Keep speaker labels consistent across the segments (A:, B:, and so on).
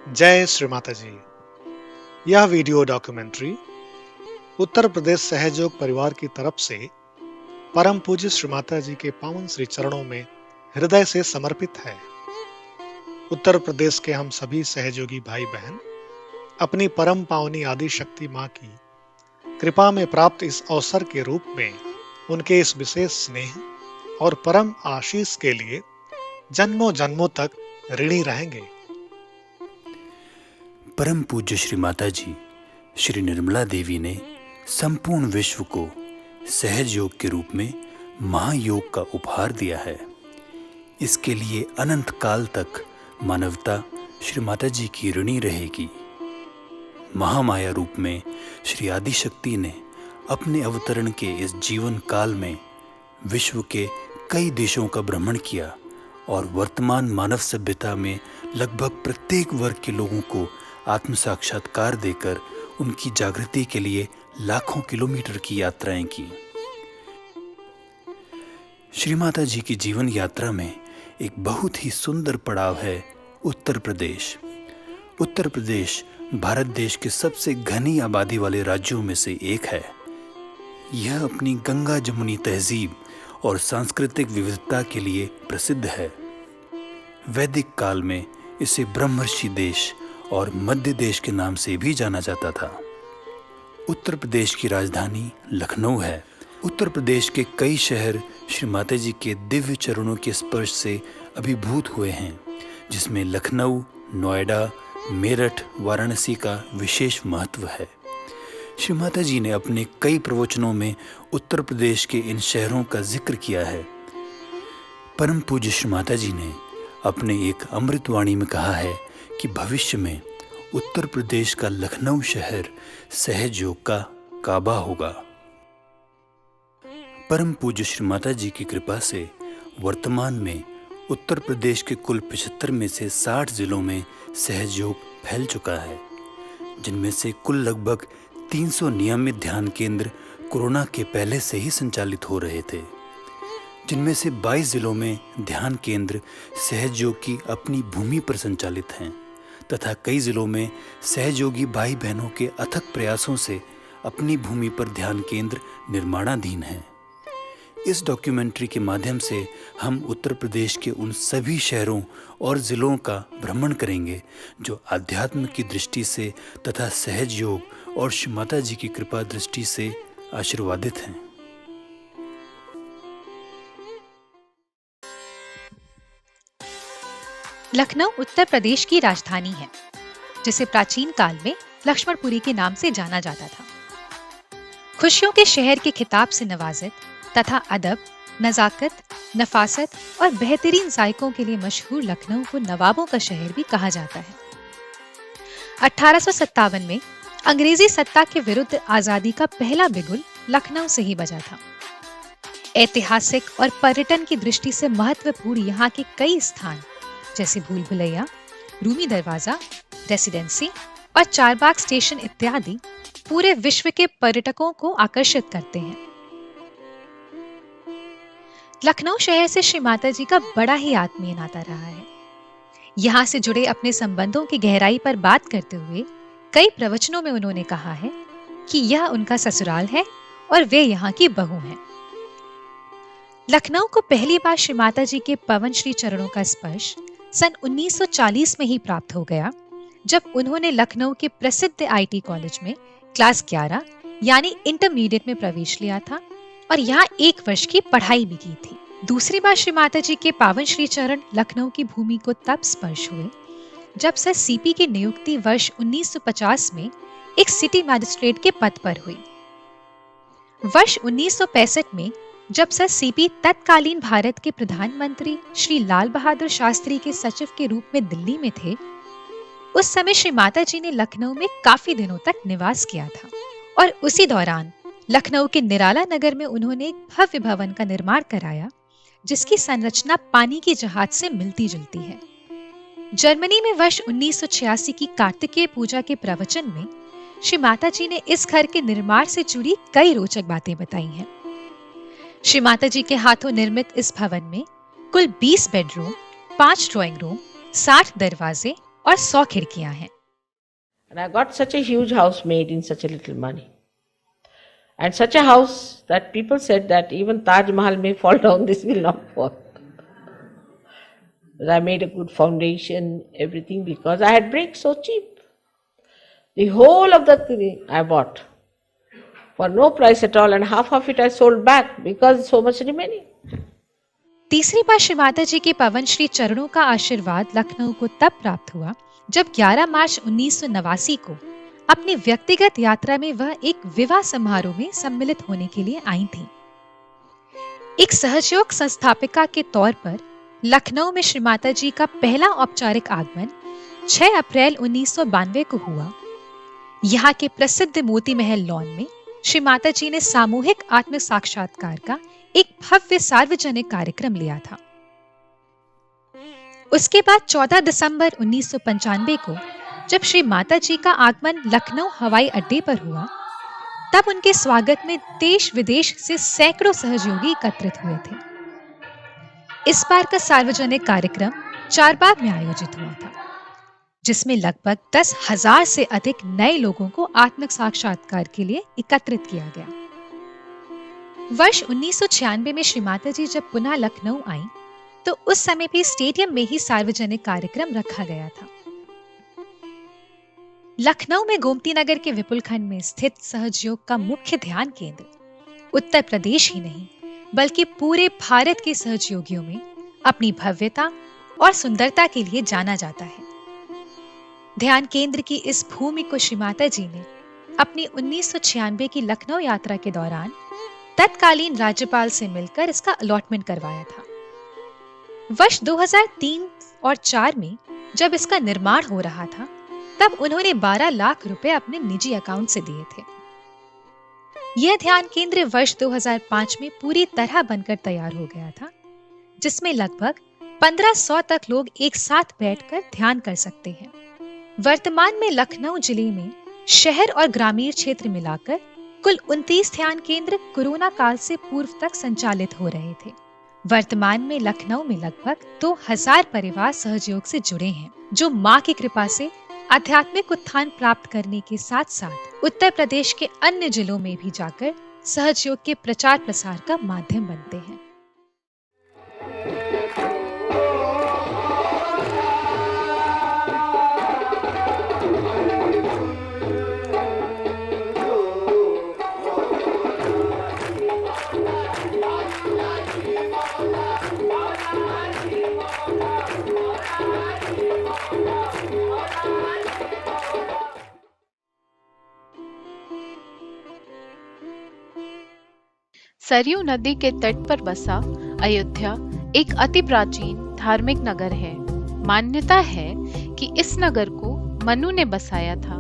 A: जय श्री माता जी। यह video documentary Uttar Pradesh सहयोग परिवार की तरफ से परम पूज्य श्री माता जी के पावन श्री चरणों में हृदय से समर्पित है। उत्तर प्रदेश के हम सभी सहयोगी भाई बहन अपनी परम पावनी आदि शक्ति माँ की कृपा में प्राप्त इस अवसर के रूप में उनके इस विशेष स्नेह और परम आशीष के लिए जन्मों जन्मों तक ऋणी रहेंगे।
B: परम पूज्य श्री माता जी श्री निर्मला देवी ने संपूर्ण विश्व को सहज योग के रूप में महायोग का उपहार दिया है। इसके लिए अनंत काल तक मानवता श्री माता जी की ऋणी रहेगी। महामाया रूप में श्री आदिशक्ति ने अपने अवतरण के इस जीवन काल में विश्व के कई देशों का भ्रमण किया और वर्तमान मानव सभ्यता में लगभग प्रत्येक वर्ग के लोगों को आत्म साक्षात्कार देकर उनकी जागृति के लिए लाखों किलोमीटर की यात्राएं की। श्री माता जी की जीवन यात्रा में एक बहुत ही सुंदर पड़ाव है उत्तर प्रदेश। उत्तर प्रदेश भारत देश के सबसे घनी आबादी वाले राज्यों में से एक है। यह अपनी गंगा जमुनी तहजीब और सांस्कृतिक विविधता के लिए प्रसिद्ध है। वैदिक काल में इसे ब्रह्मर्षि देश और मध्य देश के नाम से भी जाना जाता था। उत्तर प्रदेश की राजधानी लखनऊ है। उत्तर प्रदेश के कई शहर श्री माता जी के दिव्य चरणों के स्पर्श से अभिभूत हुए हैं, जिसमें लखनऊ, नोएडा, मेरठ, वाराणसी का विशेष महत्व है। श्री माता जी ने अपने कई प्रवचनों में उत्तर प्रदेश के इन शहरों का जिक्र किया है। परम पूज्य श्री माता जी ने अपने एक अमृतवाणी में कहा है कि भविष्य में उत्तर प्रदेश का लखनऊ शहर सहज योग का काबा होगा। परम पूज्य श्री माता जी की कृपा से वर्तमान में उत्तर प्रदेश के कुल 75 में से 60 जिलों में सहज योग फैल चुका है, जिनमें से कुल लगभग 300 नियमित ध्यान केंद्र कोरोना के पहले से ही संचालित हो रहे थे, जिनमें से 22 जिलों में ध्यान केंद्र सहज योग की अपनी भूमि पर संचालित हैं तथा कई जिलों में सहयोगी भाई बहनों के अथक प्रयासों से अपनी भूमि पर ध्यान केंद्र निर्माणाधीन हैं। इस डॉक्यूमेंट्री के माध्यम से हम उत्तर प्रदेश के उन सभी शहरों और जिलों का भ्रमण करेंगे जो आध्यात्म की दृष्टि से तथा सहज योग और श्री माता जी की कृपा दृष्टि से आशीर्वादित हैं।
C: लखनऊ उत्तर प्रदेश की राजधानी है, जिसे प्राचीन काल में लक्ष्मणपुरी के नाम से जाना जाता था। खुशियों के शहर के खिताब से नवाजित तथा अदब, नजाकत, नफासत और बेहतरीन जायकों के लिए मशहूर लखनऊ को नवाबों का शहर भी कहा जाता है। 1857 में अंग्रेजी सत्ता के विरुद्ध आजादी का पहला बिगुल लखनऊ से ही बजा था। ऐतिहासिक और पर्यटन की दृष्टि से महत्वपूर्ण यहाँ के कई स्थान जैसे भूल भुलैया, रूमी दरवाजा, रेसिडेंसी और चारबाग स्टेशन इत्यादि पूरे विश्व के पर्यटकों को आकर्षित करते हैं। लखनऊ शहर से श्री माता जी का बड़ा ही आत्मीय नाता रहा है। यहाँ से जुड़े अपने संबंधों की गहराई पर बात करते हुए कई प्रवचनों में उन्होंने कहा है कि यह उनका ससुराल है और वे यहाँ की बहू हैं। लखनऊ को पहली बार श्री माता जी के पवन श्री चरणों का स्पर्श सन 1940 में ही प्राप्त हो गया, जब उन्होंने लखनऊ के प्रसिद्ध आईटी कॉलेज में क्लास 11 यानी इंटरमीडिएट में प्रवेश लिया था और यहाँ 1 वर्ष की पढ़ाई भी की थी। दूसरी बार श्री माता जी के पावन श्री चरण लखनऊ की भूमि को तब स्पर्श हुए जब सर सीपी की नियुक्ति वर्ष 1950 में एक सिटी मैजिस्ट्रेट के पद पर हुई। वर्ष 1965 में जब सर सीपी तत्कालीन भारत के प्रधानमंत्री श्री लाल बहादुर शास्त्री के सचिव के रूप में दिल्ली में थे, उस समय श्री माता जी ने लखनऊ में काफी दिनों तक निवास किया था और उसी दौरान लखनऊ के निराला नगर में उन्होंने एक भव्य भवन का निर्माण कराया, जिसकी संरचना पानी की जहाज से मिलती जुलती है। जर्मनी में वर्ष 1986 की कार्तिकेय पूजा के प्रवचन में श्री माता जी ने इस घर के निर्माण से जुड़ी कई रोचक बातें बताई हैं। श्री माता जी के हाथों निर्मित इस भवन में कुल 20 बेडरूम, 5 ड्राइंग रूम, 60 दरवाजे और 100 खिड़कियां हैं।
D: And I got such a huge house made in such a little money. And such a house that people said that even Taj Mahal may fall down, this will not fall. But I made a good foundation, everything, because I had bricks so cheap. The whole of the thing I bought for no price at all, and half of it I sold back because so much remaining.
C: तीसरी बार श्री माता जी के पवन श्री चरणों का आशीर्वाद लखनऊ को तब प्राप्त हुआ जब 11 मार्च 1989 को अपनी व्यक्तिगत यात्रा में वह एक विवाह समारोह में सम्मिलित होने के लिए आई थी। एक सहयोग संस्थापिका के तौर पर लखनऊ में श्री माता जी का पहला औपचारिक आगमन 6 अप्रैल 1992 को हुआ। यहाँ के प्रसिद्ध मोती महल लॉन में श्री माता जी ने सामूहिक आत्म साक्षात्कार का एक भव्य सार्वजनिक कार्यक्रम लिया था। उसके बाद 14 दिसंबर 1995 को जब श्री माता जी का आगमन लखनऊ हवाई अड्डे पर हुआ, तब उनके स्वागत में देश विदेश से सैकड़ों सहयोगी एकत्रित हुए थे। इस बार का सार्वजनिक कार्यक्रम चारबाग में आयोजित हुआ था, जिसमें लगभग 10,000 से अधिक नए लोगों को आत्म साक्षात्कार के लिए एकत्रित किया गया। वर्ष 1996 में श्री माता जी जब पुनः लखनऊ आई, तो उस समय भी स्टेडियम में ही सार्वजनिक कार्यक्रम रखा गया था। लखनऊ में गोमती नगर के विपुल खंड में स्थित सहयोग का मुख्य ध्यान केंद्र उत्तर प्रदेश ही नहीं बल्कि पूरे भारत के सहयोगियों में अपनी भव्यता और सुंदरता के लिए जाना जाता है। ध्यान केंद्र की इस भूमि को श्री माता जी ने अपनी 1996 की लखनऊ यात्रा के दौरान तत्कालीन राज्यपाल से मिलकर इसका अलॉटमेंट करवाया था। वर्ष 2003 और 4 में जब इसका निर्माण हो रहा था, तब उन्होंने 12 लाख रुपए अपने निजी अकाउंट से दिए थे। यह ध्यान केंद्र वर्ष 2005 में पूरी तरह बनकर तैयार हो गया था, जिसमें लगभग 1500 तक लोग एक साथ बैठकर ध्यान कर सकते हैं। वर्तमान में लखनऊ जिले में शहर और ग्रामीण क्षेत्र मिलाकर कुल 29 ध्यान केंद्र कोरोना काल से पूर्व तक संचालित हो रहे थे। वर्तमान में लखनऊ में लगभग 2000 परिवार सहयोग से जुड़े हैं, जो मां की कृपा से आध्यात्मिक उत्थान प्राप्त करने के साथ साथ उत्तर प्रदेश के अन्य जिलों में भी जाकर सहयोग के प्रचार प्रसार का माध्यम बनते हैं।
E: सरयू नदी के तट पर बसा अयोध्या एक अति प्राचीन धार्मिक नगर है। मान्यता है कि इस नगर को मनु ने बसाया था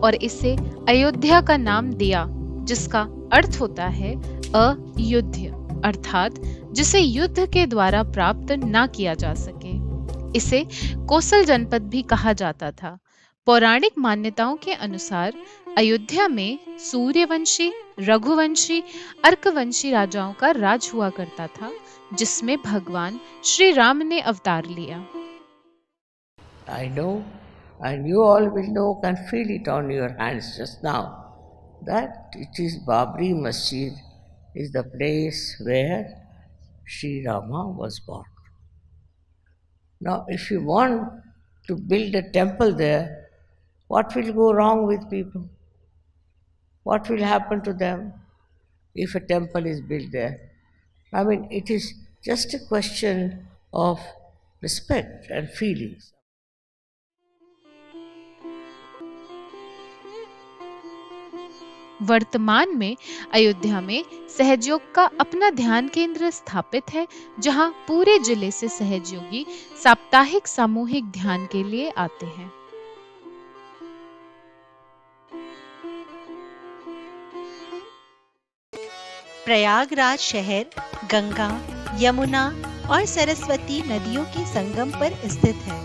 E: और इसे अयोध्या का नाम दिया, जिसका अर्थ होता है अयुध्य, अर्थात जिसे युद्ध के द्वारा प्राप्त ना किया जा सके। इसे कोसल जनपद भी कहा जाता था। पौराणिक मान्यताओं के अनुसार अयोध्या में सूर्यवंशी, रघुवंशी, अर्कवंशी राजाओं का राज हुआ करता था, जिसमें भगवान श्री राम ने अवतार लिया।
D: I know, and you all will know, can feel it on your hands just now, that it is Babri Masjid is the place where Sri Rama was born. Now, if you want to build a temple there, what will go wrong with people? What will happen to them if a temple is built there? I mean, it is just a question of respect and feelings.
E: वर्तमान में अयोध्या में सहयोग का अपना ध्यान केंद्र स्थापित है, जहां पूरे जिले से सहयोगी साप्ताहिक सामूहिक ध्यान के लिए आते हैं।
F: प्रयागराज शहर गंगा, यमुना और सरस्वती नदियों के संगम पर स्थित है।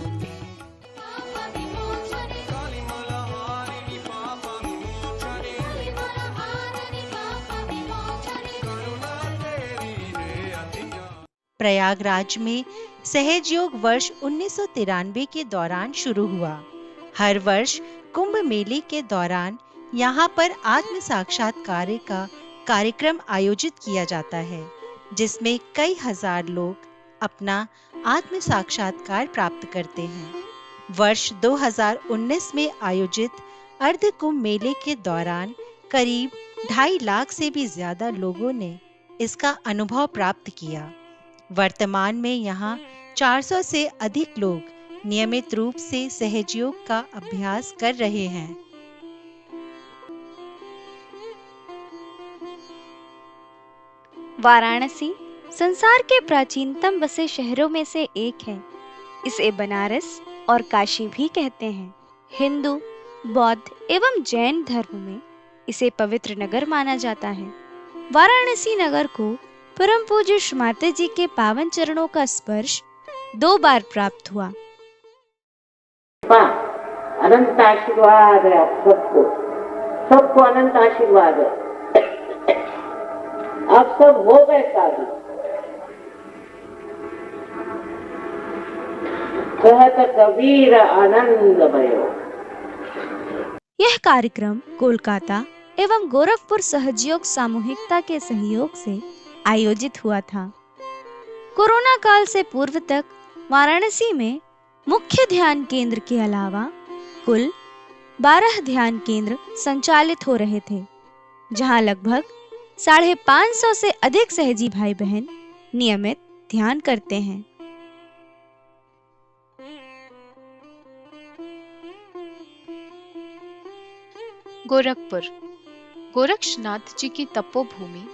F: प्रयागराज में सहजयोग वर्ष 1993 के दौरान शुरू हुआ। हर वर्ष कुंभ मेले के दौरान यहाँ पर आत्म साक्षात्कार का कार्यक्रम आयोजित किया जाता है, जिसमें कई हजार लोग अपना आत्म साक्षात्कार प्राप्त करते हैं। वर्ष 2019 में आयोजित अर्ध कुंभ मेले के दौरान करीब 2.5 लाख से भी ज्यादा लोगों ने इसका अनुभव प्राप्त किया। वर्तमान में यहाँ 400 से अधिक लोग नियमित रूप से सहजयोग का अभ्यास कर रहे हैं।
G: वाराणसी संसार के प्राचीनतम बसे शहरों में से एक है। इसे बनारस और काशी भी कहते हैं। हिंदू, बौद्ध एवं जैन धर्म में इसे पवित्र नगर माना जाता है। वाराणसी नगर को परम पूज्य श्री माता जी के पावन चरणों का स्पर्श 2 बार प्राप्त हुआ।
D: अनंत आशीर्वाद है आप सबको, सबको अनंत आशीर्वाद है। आप सब हो गए साधु। कहत कबीर आनंद भयो।
G: यह कार्यक्रम कोलकाता एवं गोरखपुर सहजयोग सामूहिकता के सहयोग से आयोजित हुआ था। कोरोना काल से पूर्व तक वाराणसी में मुख्य ध्यान केंद्र के अलावा कुल 12 ध्यान केंद्र संचालित हो रहे थे, जहां लगभग 550 से अधिक सहजी भाई बहन नियमित ध्यान करते हैं।
E: गोरखपुर गोरक्षनाथ जी की तपोभूमि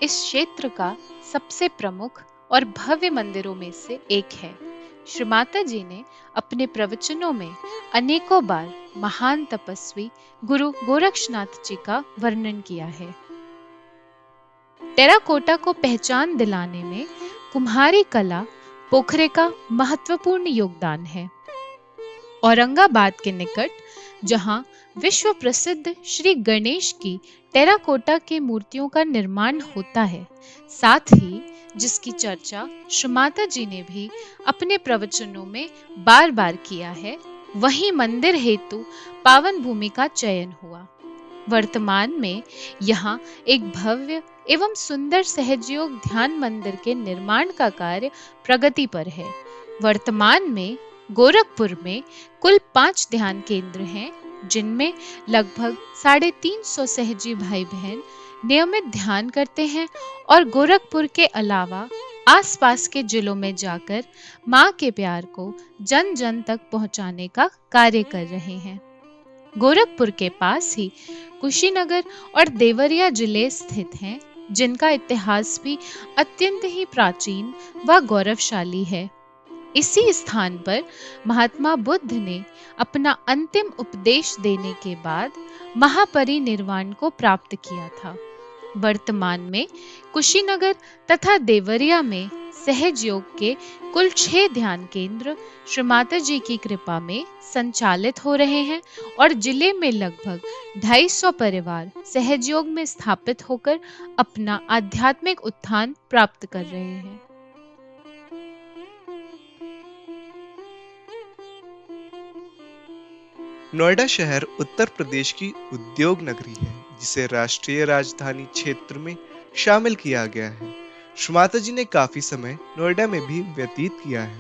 E: इस क्षेत्र का सबसे प्रमुख और भव्य मंदिरों में से एक है। श्री माता जी ने अपने प्रवचनों में अनेकों बार महान तपस्वी गुरु गोरक्षनाथ जी का वर्णन किया है। टेराकोटा को पहचान दिलाने में कुम्हारी कला पोखरे का महत्वपूर्ण योगदान है। औरंगाबाद के निकट जहां विश्व प्रसिद्ध श्री गणेश की टेराकोटा के मूर्तियों का निर्माण होता है, साथ ही जिसकी चर्चा श्री माता जी ने भी अपने प्रवचनों में बार बार किया है, वहीं मंदिर हेतु पावन भूमि का चयन हुआ। वर्तमान में यहाँ एक भव्य एवं सुंदर सहजयोग ध्यान मंदिर के निर्माण का कार्य प्रगति पर है। वर्तमान में गोरखपुर में कुल 5 ध्यान केंद्र हैं, जिनमें लगभग 350 सहजी भाई बहन नियमित ध्यान करते हैं और गोरखपुर के अलावा आसपास के जिलों में जाकर मां के प्यार को जन जन तक पहुंचाने का कार्य कर रहे हैं। गोरखपुर के पास ही कुशीनगर और देवरिया जिले स्थित हैं, जिनका इतिहास भी अत्यंत ही प्राचीन व गौरवशाली है। इसी स्थान पर महात्मा बुद्ध ने अपना अंतिम उपदेश देने के बाद महापरिनिर्वाण को प्राप्त किया था। वर्तमान में कुशीनगर तथा देवरिया में सहज योग के कुल 6 ध्यान केंद्र श्री माता जी की कृपा में संचालित हो रहे हैं और जिले में लगभग 250 परिवार सहज योग में स्थापित होकर अपना आध्यात्मिक उत्थान प्राप्त कर रहे हैं।
H: नोएडा शहर उत्तर प्रदेश की उद्योग नगरी है, जिसे राष्ट्रीय राजधानी क्षेत्र में शामिल किया गया है। श्री माता जी ने काफी समय नोएडा में भी व्यतीत किया है।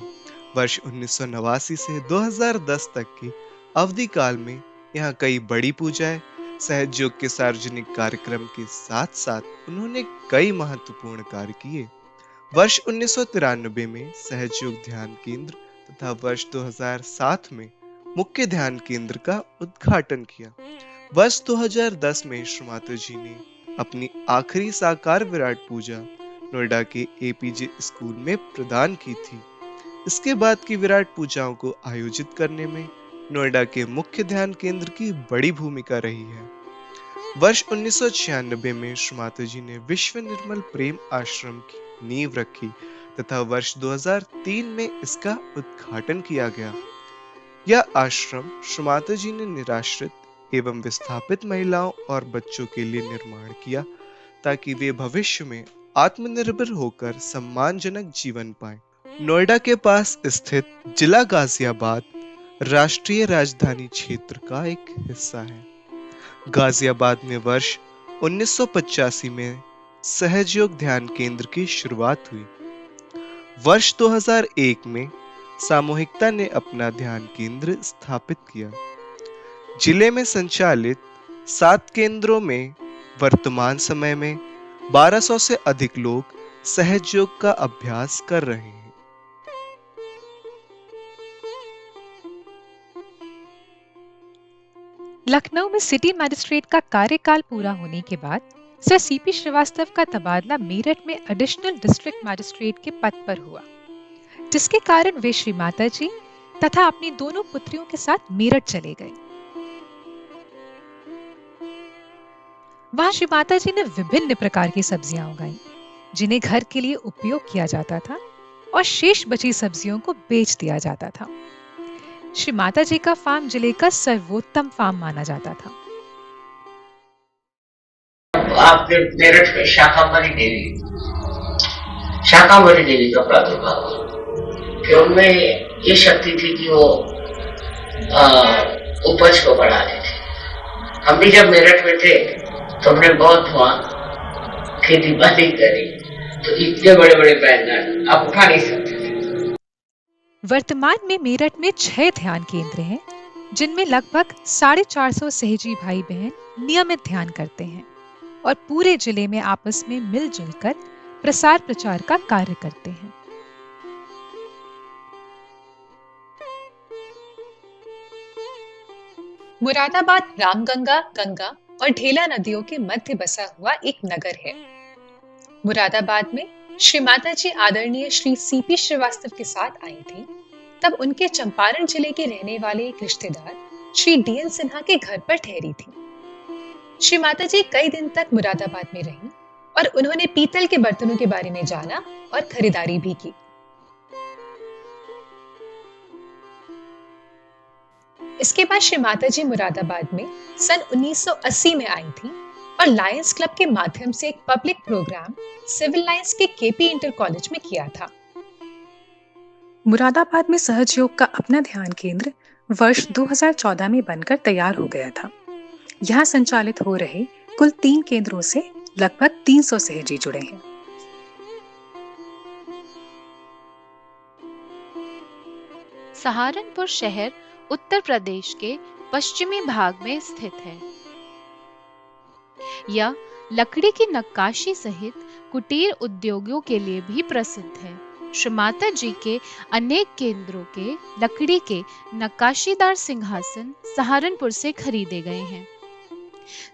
H: वर्ष 1989 से 2010 तक की अवधि काल में यहाँ कई बड़ी पूजाएं, सहज योग के सार्वजनिक कार्यक्रम के साथ साथ उन्होंने कई महत्वपूर्ण कार्य किए। वर्ष 1993 में सहज योग ध्यान केंद्र तथा वर्ष 2007 में मुख्य ध्यान केंद्र का उद्घाटन किया। वर्ष 2010 में श्री माता जी ने अपनी आखिरी साकार विराट पूजा नोएडा के एपीजे स्कूल में प्रदान की थी। इसके बाद की विराट पूजाओं को आयोजित करने में नोएडा के मुख्य ध्यान केंद्र की बड़ी भूमिका रही है। वर्ष 1996 में श्री माता जी ने विश्व निर्मल प्रेम आश्रम की नींव रखी तथा वर्ष 2003 में इसका उद्घाटन किया गया। यह आश्रम श्री माता जी ने निराश्रित एवं विस्थापित महिलाओं और बच्चों के लिए निर्माण किया, ताकि वे भविष्य में आत्मनिर्भर होकर सम्मानजनक जीवन पाएं। नोएडा के पास स्थित जिला गाजियाबाद राष्ट्रीय राजधानी क्षेत्र का एक हिस्सा है। गाजियाबाद में वर्ष 1985 में सहजयोग ध्यान केंद्र की शुरुआत हुई। वर्ष 2001 में सामूहिकता ने अपना ध्यान केंद्र स्थापित किया। जिले में संचालित 7 केंद्रों में वर्तमान समय में 1200 से अधिक लोग सहजयोग का अभ्यास कर रहे हैं।
C: लखनऊ में सिटी मजिस्ट्रेट का कार्यकाल पूरा होने के बाद सर सीपी श्रीवास्तव का तबादला मेरठ में एडिशनल डिस्ट्रिक्ट मजिस्ट्रेट के पद पर हुआ, जिसके कारण वे श्री माता जी तथा अपनी दोनों पुत्रियों के साथ मेरठ चले गए। वहां श्री माता जी ने विभिन्न प्रकार की सब्जियां उगाई, जिन्हें घर के लिए उपयोग किया जाता था और शेष बची सब्जियों को बेच दिया जाता था। श्री माता जी का फार्म जिले का सर्वोत्तम फार्म माना जाता था।
D: आपके मेरठ में शाकांबरी देवी का प्रादुर्भाव हुआ कि उनमें ये शक्ति थी कि वो उपज को बढ़ा देते। हम भी जब मेरठ में थे तो हमने बहुत वहाँ खेती बाड़ी करी, तो इतने बड़े बड़े बैंगन आप उठा नहीं सकते।
C: वर्तमान में मेरठ में 6 ध्यान केंद्र हैं, जिनमें लगभग 450 सहजी भाई बहन नियमित ध्यान करते हैं और पूरे जिले में आपस में मिलजुल कर प्रसार प्रचार का कार्य करते हैं। मुरादाबाद रामगंगा, गंगा और ढेला नदियों के मध्य बसा हुआ एक नगर है। मुरादाबाद में श्री माता जी आदरणीय श्री सीपी श्रीवास्तव के साथ आई थी, तब उनके चंपारण जिले के रहने वाले एक रिश्तेदार श्री डीएन सिन्हा के घर पर ठहरी थी। श्री माता जी कई दिन तक मुरादाबाद में रहीं और उन्होंने पीतल के बर्तनों के बारे में जाना और खरीदारी भी की। इसके बाद श्री माता जी मुरादाबाद में सन 1980 में आई थी और लायंस क्लब के माध्यम से एक पब्लिक प्रोग्राम सिविल लाइंस के केपी इंटर कॉलेज में किया था। मुरादाबाद में सहजयोग का अपना ध्यान केंद्र वर्ष 2014 में बनकर तैयार हो गया था। यहाँ संचालित हो रहे कुल 3 केंद्रों से लगभग 300 सहजी जुड़े हैं।
E: सहारनपुर शहर उत्तर प्रदेश के पश्चिमी भाग में स्थित है। यह लकड़ी की नक्काशी सहित कुटीर उद्योगों के लिए भी प्रसिद्ध है। श्री माता जी के अनेक केंद्रों के लकड़ी के नक्काशीदार सिंहासन सहारनपुर से खरीदे गए हैं।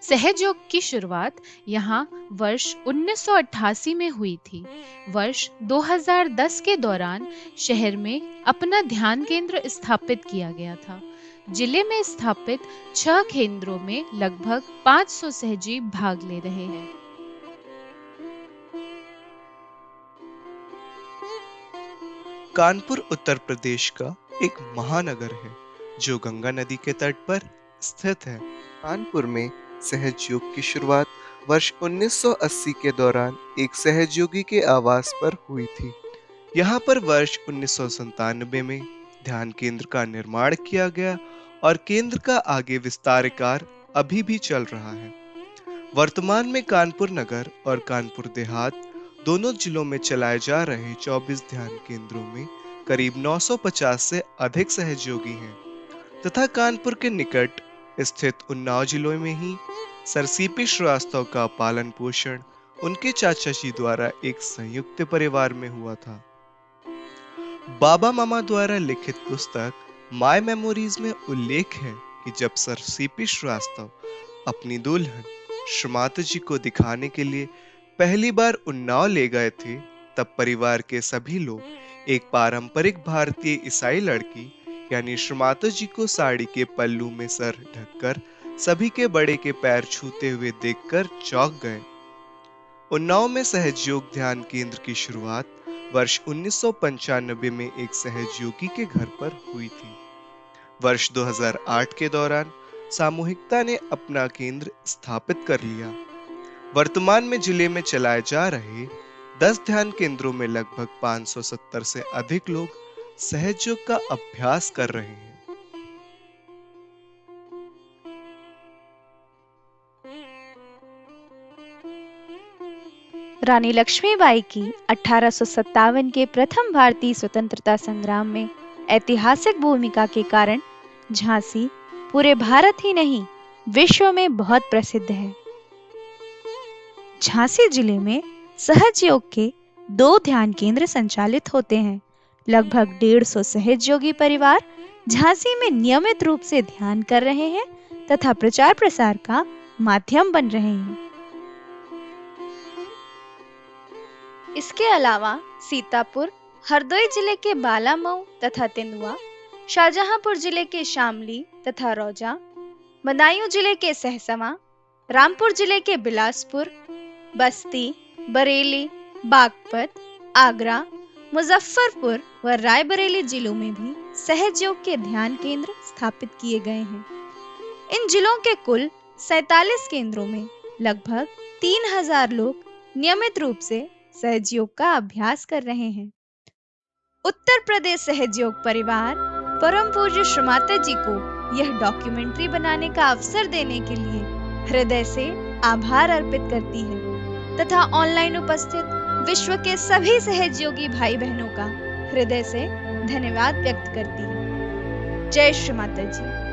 E: सहजयोग की शुरुआत यहाँ वर्ष 1988 में हुई थी। वर्ष 2010 के दौरान शहर में अपना ध्यान केंद्र स्थापित किया गया था। जिले में स्थापित 6 केंद्रों में लगभग 500 सहजी भाग ले रहे हैं।
H: कानपुर उत्तर प्रदेश का एक महानगर है जो गंगा नदी के तट पर स्थित है। कानपुर में सहजयोग की शुरुआत वर्ष 1980 के दौरान एक सहजयोगी के आवास पर हुई थी। यहाँ पर वर्ष 1997 में ध्यान केंद्र का निर्माण किया गया और केंद्र का आगे विस्तार कार्य अभी भी चल रहा है। वर्तमान में कानपुर नगर और कानपुर देहात दोनों जिलों में चलाए जा रहे 24 ध्यान केंद्रों में करीब 950 से अधिक सहयोगी हैं तथा कानपुर के निकट स्थित उन्नाव जिलों में ही सर सीपी श्रीवास्तव का पालन पोषण उनके चाचा जी द्वारा एक संयुक्त परिवार में हुआ था। बाबा मामा द्वारा लिखित पुस्तक माय मेमोरीज में उल्लेख है कि जब सर सीपी श्रीवास्तव अपनी दुल्हन श्रीमाता जी को दिखाने के लिए पहली बार उन्नाव ले गए थे, तब परिवार के सभी लोग एक पारंपरिक भारतीय ईसाई लड़की यानी श्रीमाता जी को साड़ी के पल्लू में सर ढककर सभी के बड़े के पैर छूते हुए देखकर चौंक गए। उन्नाव में सहजयोग ध्यान केंद्र की शुरुआत वर्ष 1995 में एक सहजयोगी के घर पर हुई थी। वर्ष 2008 के दौरान सामूहिकता ने अपना केंद्र स्थापित कर लिया। वर्तमान में जिले में चलाए जा रहे 10 ध्यान केंद्रों में लगभग 570 से अधिक लोग सहज योग का अभ्यास कर रहे हैं।
G: रानी लक्ष्मीबाई की 1857 के प्रथम भारतीय स्वतंत्रता संग्राम में ऐतिहासिक भूमिका के कारण झांसी पूरे भारत ही नहीं विश्व में बहुत प्रसिद्ध है। झांसी जिले में सहज योग के 2 ध्यान केंद्र संचालित होते हैं। लगभग 150 सहज योगी परिवार झांसी में नियमित रूप से ध्यान कर रहे हैं तथा प्रचार प्रसार का माध्यम बन रहे हैं। इसके अलावा सीतापुर, हरदोई जिले के बालामऊ तथा तेंदुआ, शाहजहांपुर जिले के शामली तथा रौजा, बदायूं जिले के सहसवा, रामपुर जिले के बिलासपुर, बस्ती, बरेली, बागपत, आगरा, मुजफ्फरपुर व रायबरेली जिलों में भी सहज योग के ध्यान केंद्र स्थापित किए गए हैं। इन जिलों के कुल 47 केंद्रों में लगभग 3000 लोग नियमित रूप से सहज योग का अभ्यास कर रहे हैं। उत्तर प्रदेश सहज योग परिवार परम पूज्य श्री माता जी को यह डॉक्यूमेंट्री बनाने का अवसर देने के लिए हृदय से आभार अर्पित करती है तथा ऑनलाइन उपस्थित विश्व के सभी सहयोगी भाई बहनों का हृदय से धन्यवाद व्यक्त करती है। जय श्री माता जी।